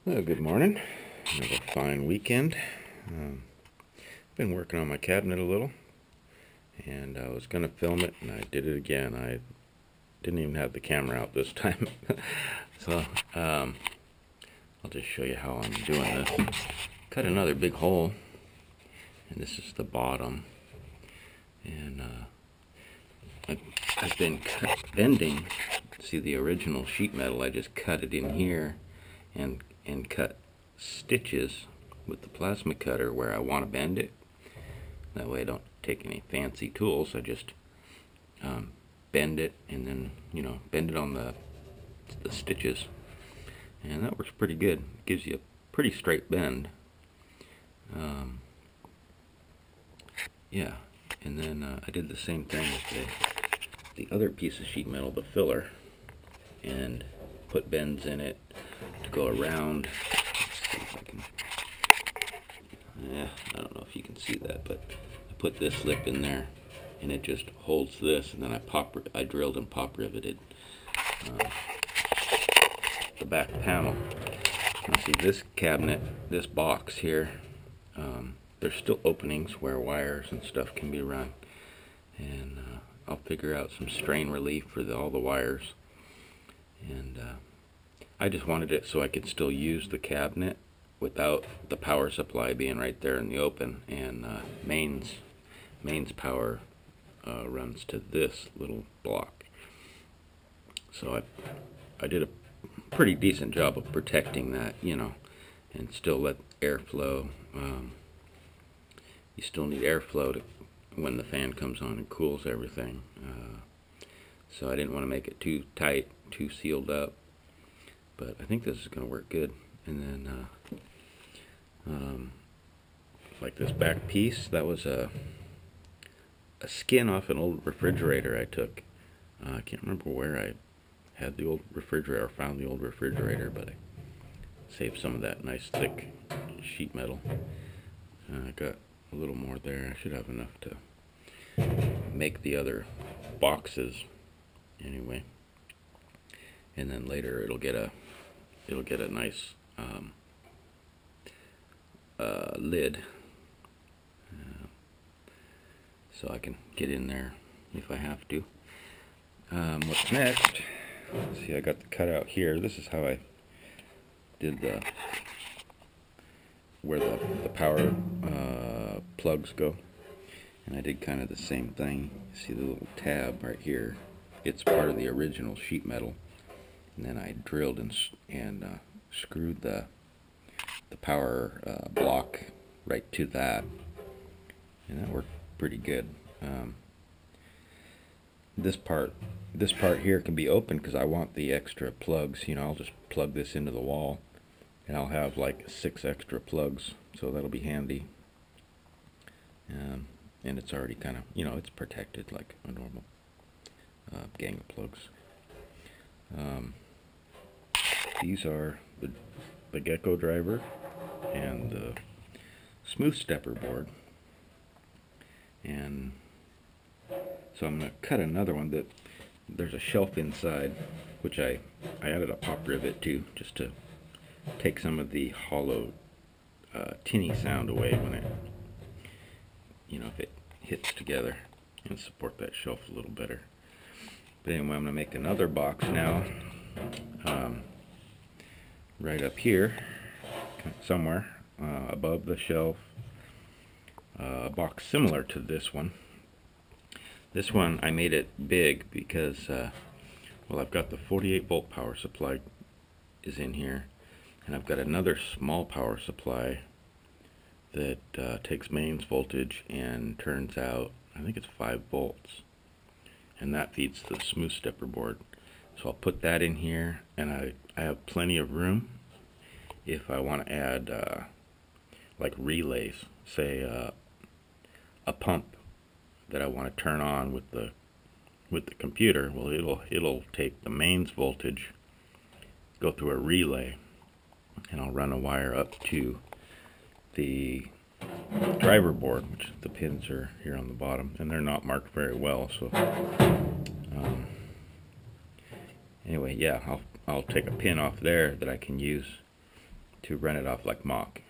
Well, good morning. Another fine weekend. Been working on my cabinet a little, and I was gonna film it, and I did it again. I didn't even have the camera out this time, so I'll just show you how I'm doing this. Cut another big hole, and this is the bottom. And I've been bending. See the original sheet metal? I just cut it in here, and cut stitches with the plasma cutter where I want to bend it. That way I don't take any fancy tools. I just bend it, and then bend it on the stitches, and that works pretty good. It gives you a pretty straight bend. Yeah, and then I did the same thing with the other piece of sheet metal, the filler, and put bends in it to go around. Let's see if I can. Yeah, I don't know if you can see that, but I put this lip in there, and it just holds this, and then I drilled and pop riveted the back panel. Now see, this cabinet, this box here, there's still openings where wires and stuff can be run, and I'll figure out some strain relief for all the wires. And I just wanted it so I could still use the cabinet without the power supply being right there in the open. And mains power runs to this little block. So I did a pretty decent job of protecting that, and still let airflow. You still need airflow when the fan comes on and cools everything. So I didn't want to make it too tight, too sealed up, but I think this is going to work good. And then like this back piece, that was a skin off an old refrigerator I took. I can't remember where I had the old refrigerator, or found the old refrigerator, but I saved some of that nice thick sheet metal. I got a little more there. I should have enough to make the other boxes anyway. And then later it'll get a nice lid, so I can get in there if I have to. What's next? See, I got the cutout here. This is how I did where the power plugs go, and I did kind of the same thing. See the little tab right here? It's part of the original sheet metal, and then I drilled and screwed the power block right to that, and that worked pretty good. This part here can be open because I want the extra plugs. I'll just plug this into the wall, and I'll have like 6 extra plugs, so that'll be handy. And it's already kind of, it's protected like a normal gang of plugs. These are the Gecko driver and the smooth stepper board. And so I'm going to cut another one that there's a shelf inside, which I added a pop rivet to, just to take some of the hollow tinny sound away when it, if it hits together, and support that shelf a little better. But anyway, I'm going to make another box now, right up here, somewhere above the shelf, a box similar to this one. This one I made it big because, well, I've got the 48 volt power supply is in here, and I've got another small power supply that takes mains voltage and turns out, I think it's 5 volts, and that feeds the smooth stepper board. So I'll put that in here, and I have plenty of room if I want to add like relays, say a pump that I want to turn on with the computer. Well, it'll take the mains voltage, go through a relay, and I'll run a wire up to the driver board, which the pins are here on the bottom, and they're not marked very well. So anyway, yeah, I'll take a pin off there that I can use to run it off like mock.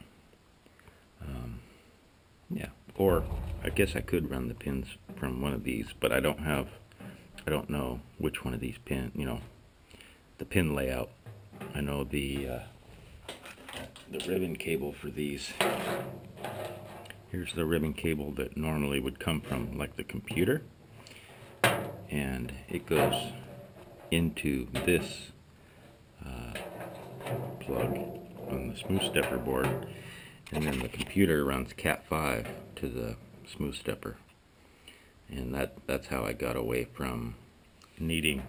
Yeah, or I guess I could run the pins from one of these, but I don't know which one of these pin, the pin layout. I know the ribbon cable for these. Here's the ribbon cable that normally would come from like the computer, and it goes into this plug on the smooth stepper board, and then the computer runs Cat5 to the smooth stepper, and that's how I got away from needing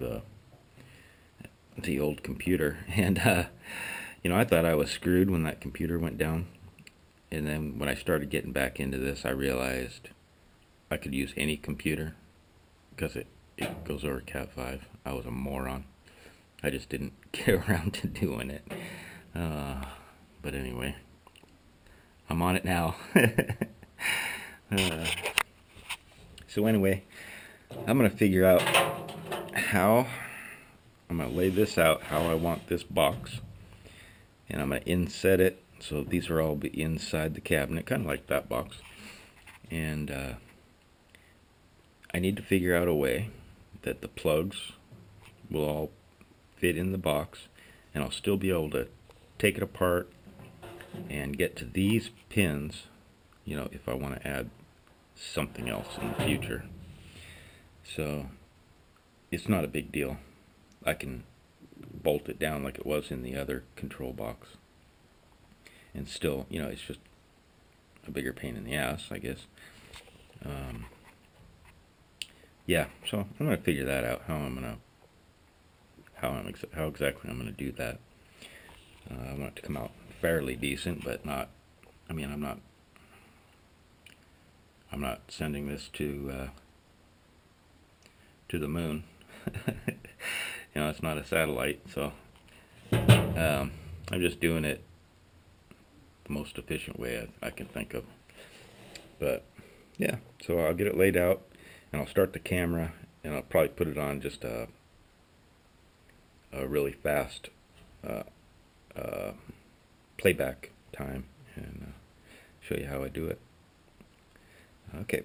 the old computer. And I thought I was screwed when that computer went down, and then when I started getting back into this, I realized I could use any computer because it goes over Cat5. I was a moron. I just didn't get around to doing it. But anyway, I'm on it now. So anyway, I'm going to figure out how I'm going to lay this out, how I want this box. And I'm going to inset it, so these are all be inside the cabinet, kind of like that box. And I need to figure out a way that the plugs will all fit in the box, and I'll still be able to take it apart and get to these pins, if I want to add something else in the future. So it's not a big deal. I can bolt it down like it was in the other control box, and still, it's just a bigger pain in the ass, I guess. Yeah, so I'm gonna figure that out, how exactly I'm gonna do that. I want it to come out fairly decent, but not. I mean, I'm not sending this to the moon. It's not a satellite, so I'm just doing it the most efficient way I can think of. But yeah, so I'll get it laid out, and I'll start the camera, and I'll probably put it on just a really fast playback time, and show you how I do it. Okay.